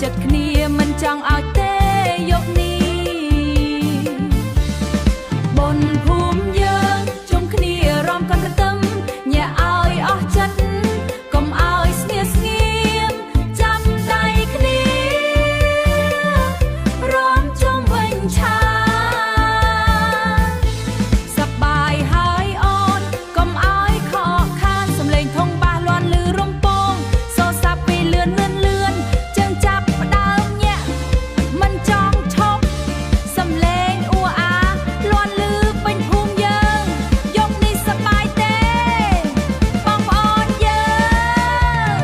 ចិត្តគ្នាមិនចង់ឲ្យទេយកនេះបុណ្យភូមិយើងជុំគ្នារំកាន់រទឹមញាក់ឲ្យអស់ចិត្តកុំឲ្យស្ងៀមស្ងៀមចាំដៃគ្នារំជុំវិញឆាសប្បាយហើយអូនកុំឲ្យខកខានសំឡេងធុងបាសលាន់ឮរំពងសូរសាប់ពីលឿនជើងចាប់ផ្ដើមញាក់មិនចង់ឈប់សំឡេងអ៊ូអាលាន់ឮពេញភូមិយើងយកនេះសប្បាយទេបងប្អូនយើង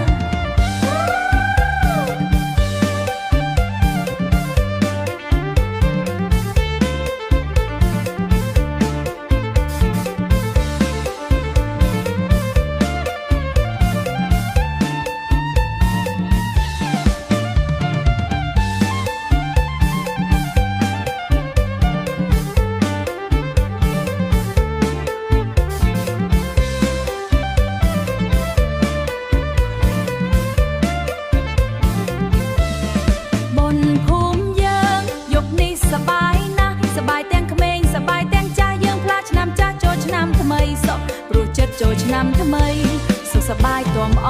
បុណ្យភូមិយើងយកនេះសប្បាយណាស់សប្បាយទាំងក្មេងសប្បាយទាំងចាស់យើងផ្លាស់ឆ្នាំចាស់ចូលឆ្នាំថ្មីសុខព្រោះចិត្តចូលឆ្នាំថ្មីសុខសប្បាយទំអ